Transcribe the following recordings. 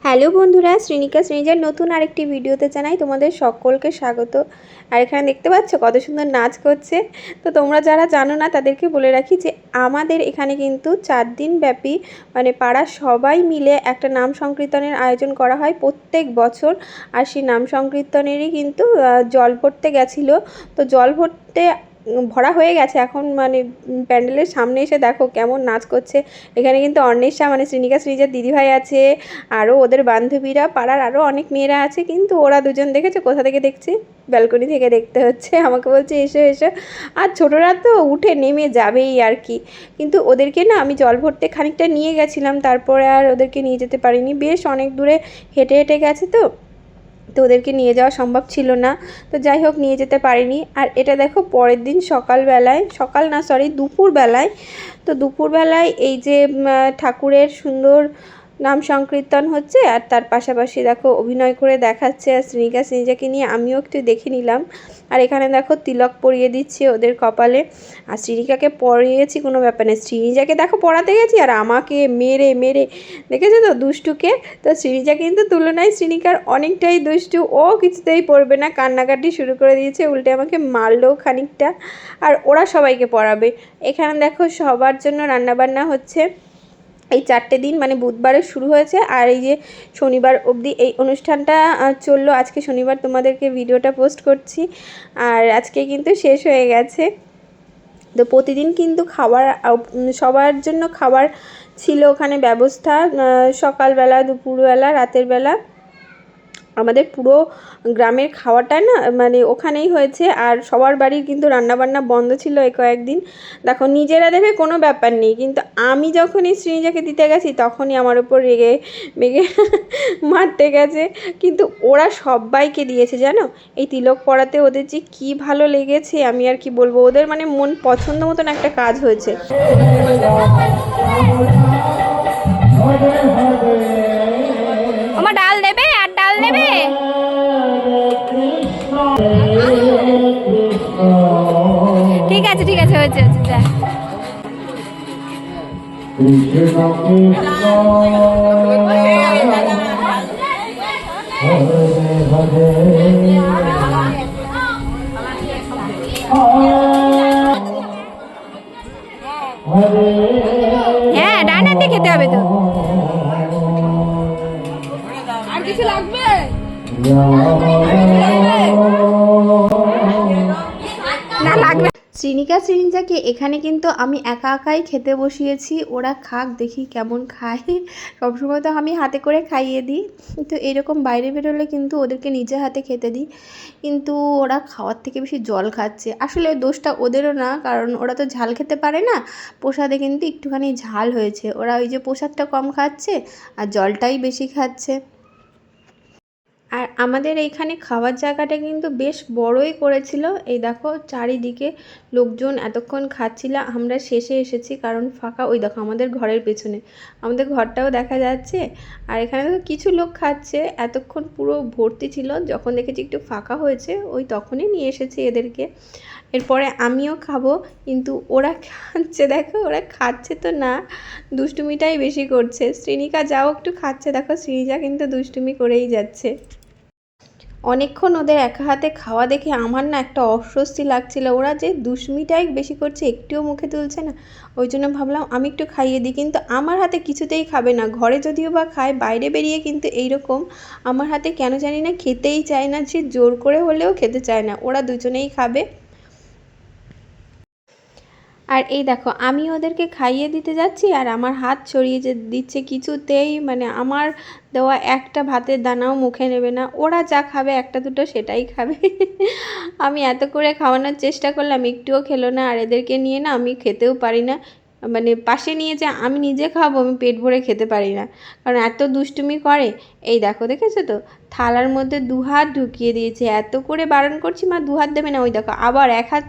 Hello বন্ধুরা, শ্রীনিকা শ্রীনিজার নতুন আরেকটি ভিডিওতে জানাই তোমাদের সকলকে স্বাগত। আর এখানে দেখতে পাচ্ছ কত সুন্দর নাচ করছে। তো তোমরা যারা জানো না তাদেরকে বলে রাখি যে আমাদের এখানে কিন্তু 4 দিন ব্যাপী মানে পাড়ার সবাই মিলে একটা নাম সংকীর্তনের আয়োজন করা হয় প্রত্যেক বছর। আর সেই নাম সংকীর্তনেরই কিন্তু জল ভরতে গেছিলো। তো জল ভরতে ভরা হয়ে গেছে এখন, মানে প্যান্ডেলের সামনে এসে দেখো কেমন নাচ করছে। এখানে কিন্তু অন্বেষা মানে শ্রীনিকা শ্রীজার দিদিভাই আছে, আরও ওদের বান্ধবীরা, পাড়ার আরও অনেক মেয়েরা আছে। কিন্তু ওরা দুজন দেখেছো কোথা থেকে দেখছে? ব্যালকনি থেকে দেখতে হচ্ছে। আমাকে বলছে এসো এসো। আর ছোটরা তো উঠে নেমে যাবেই আর কি। কিন্তু ওদেরকে না আমি জল ভরতে খানিকটা নিয়ে গেছিলাম, তারপরে আর ওদেরকে নিয়ে যেতে পারিনি। বেশ অনেক দূরে হেঁটে হেঁটে গেছে তো ওদেরকে নিয়ে যাওয়া সম্ভব ছিল না। তো যাই হোক, নিয়ে যেতে পারিনি। আর এটা দেখো পরের দিন সকালবেলায়, দুপুরবেলায়। তো দুপুরবেলায় এই যে ঠাকুরের সুন্দর নাম সংকীর্তন হচ্ছে, আর তার পাশাপাশি দেখো অভিনয় করে দেখাচ্ছে। আর শ্রীনিকা শ্রীজাকে নিয়ে আমিও একটু দেখে নিলাম। আর এখানে দেখো তিলক পরিয়ে দিচ্ছে ওদের কপালে। আর শ্রীনিকাকে পরিয়েছি, কোনো ব্যাপার নেই। শ্রীনিজাকে দেখো পড়াতে গেছি আর আমাকে মেরে মেরে, দেখেছো তো দুষ্টুকে। তো শ্রীনিজা কিন্তু তুলনায় শ্রীনিকার অনেকটাই দুষ্টু। ও কিছুতেই পড়বে না, কান্নাকাটি শুরু করে দিয়েছে, উল্টে আমাকে মারলো খানিকটা। আর ওরা সবাইকে পড়াবে। এখানে দেখো সবার জন্য রান্নাবান্না হচ্ছে। এই 4টে দিন মানে বুধবারে শুরু হয়েছে, আর এই যে শনিবার অবধি এই অনুষ্ঠানটা চললো। আজকে শনিবার তোমাদেরকে ভিডিওটা পোস্ট করছি, আর আজকে কিন্তু শেষ হয়ে গেছে। তো প্রতিদিন কিন্তু খাবার, সবার জন্য খাবার ছিল ওখানে ব্যবস্থা, সকালবেলা, দুপুরবেলা, রাতের বেলা। আমাদের পুরো গ্রামের খাওয়াটা না মানে ওখানেই হয়েছে। আর সবার বাড়ির কিন্তু রান্নাবান্না বন্ধ ছিল এই কয়েকদিন। দেখো নিজেরা দেবে কোনো ব্যাপার নেই, কিন্তু আমি যখনই শ্রীনিজাকে দিতে গেছি তখনই আমার উপর রেগে মেগে মারতে গেছে। কিন্তু ওরা সবাইকে দিয়েছে জানো। এই তিলক পড়াতে ওদের যে কী ভালো লেগেছে আমি আর কি বলবো। ওদের মানে মন পছন্দ মতন একটা কাজ হয়েছে। আমার ডাল দেবে, আর ডাল দেবে। ঠিক আছে ঠিক আছে, হয়েছে হয়েছে, যা। হ্যাঁ, ডান হাতে খেতে হবে তো। আর কিছু লাগবে না? লাগবে। শ্রীনিকা শ্রীনিজাকে এখানে কিন্তু আমি একা একাই খেতে বসিয়েছি। ওরা খাক, দেখি কেমন খায়। সবসময় তো আমি হাতে করে খাইয়ে দিই, তো এরকম বাইরে বেরোলে কিন্তু ওদেরকে নিজে হাতে খেতে দিই। কিন্তু ওরা খাওয়ার থেকে বেশি জল খাচ্ছে। আসলে দোষটা ওদেরও না, কারণ ওরা তো ঝাল খেতে পারে না। প্রসাদে কিন্তু একটুখানি ঝাল হয়েছে, ওরা ওই যে প্রসাদটা কম খাচ্ছে আর জলটাই বেশি খাচ্ছে। আর আমাদের এইখানে খাওয়ার জায়গাটা কিন্তু বেশ বড়ই করেছিল। এই দেখো চারিদিকে লোকজন এতক্ষণ খাচ্ছিল। আমরা শেষে এসেছি কারণ ফাঁকা। ওই দেখো আমাদের ঘরের পেছনে আমাদের ঘরটাও দেখা যাচ্ছে। আর এখানে দেখো কিছু লোক খাচ্ছে, এতক্ষণ পুরো ভর্তি ছিল। যখন দেখেছি একটু ফাঁকা হয়েছে ওই তখনই নিয়ে এসেছি এদেরকে। এরপরে আমিও খাবো, কিন্তু ওরা খাচ্ছে দেখো, ওরা খাচ্ছে তো না, দুষ্টুমিটাই বেশি করছে। শ্রীনিকা যাও একটু খাচ্ছে, দেখো শ্রীনিজা কিন্তু দুষ্টুমি করেই যাচ্ছে। অনেকক্ষণ ওদের একা হাতে খাওয়া দেখে আমার না একটা অস্বস্তি লাগছিল। ওরা যে দুষ্টুমিটাই বেশি করছে, একটুও মুখে তুলছে না। ওই জন্য ভাবলাম আমি একটু খাইয়ে দিই, কিন্তু আমার হাতে কিছুতেই খাবে না। ঘরে যদিও বা খায়, বাইরে বেরিয়ে কিন্তু এইরকম আমার হাতে কেন জানি না খেতেই চায় না। যে জোর করে হলেও খেতে চায় না, ওরা দুজনেই খাবে। আর এই দেখো আমি ওদেরকে খাইয়ে দিতে যাচ্ছি আর আমার হাত ছড়িয়ে দিচ্ছে, কিছুতেই মানে আমার দেওয়া একটা ভাতের দানাও মুখে নেবে না। ওরা যা খাবে একটা দুটো সেটাই খাবে। আমি এত করে খাওয়ানোর চেষ্টা করলাম, একটুও খেলো না। আর এদেরকে নিয়ে না আমি খেতেও পারি না, মানে পাশে নিয়ে যে আমি নিজে খাবো আমি পেট ভরে খেতে পারি না, কারণ এত দুষ্টুমি করে। এই দেখো, দেখেছো তো থালার মধ্যে 2 হাত ঢুকিয়ে দিয়েছে। এত করে বারণ করছি মা 2 হাত দেবে না, ওই দেখো আবার 1 হাত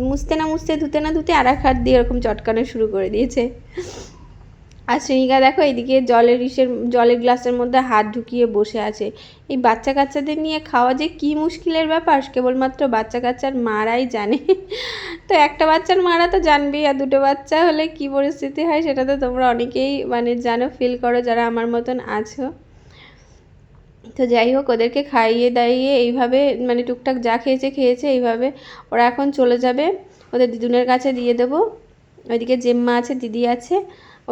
মুছতে না মুছতে, ধুতে না ধুতে আর 1 হাত দিয়ে এরকম চটকানো শুরু করে দিয়েছে। আর শ্রীনিকা দেখো এদিকে জলের গ্লাসের মধ্যে হাত ঢুকিয়ে বসে আছে। এই বাচ্চা কাচ্চাদের নিয়ে খাওয়া যে কী মুশকিলের ব্যাপার কেবলমাত্র বাচ্চা কাচ্চার মারাই জানে। তো একটা বাচ্চার মারা তো জানবেই, আর দুটো বাচ্চা হলে কী পরিস্থিতি হয় সেটা তো তোমরা অনেকেই মানে জানো, ফিল করো যারা আমার মতন আছো। তো যাই হোক, ওদেরকে খাইয়ে দাইয়ে এইভাবে মানে টুকটাক যা খেয়েছে এইভাবে ওরা এখন চলে যাবে, ওদের দিদুনের কাছে দিয়ে দেবো। ওইদিকে জেম্মা আছে, দিদি আছে,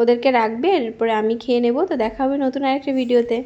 ওদেরকে রাখবে, এরপরে আমি খেয়ে নেব। তো দেখা হবে নতুন আরেকটা ভিডিওতে।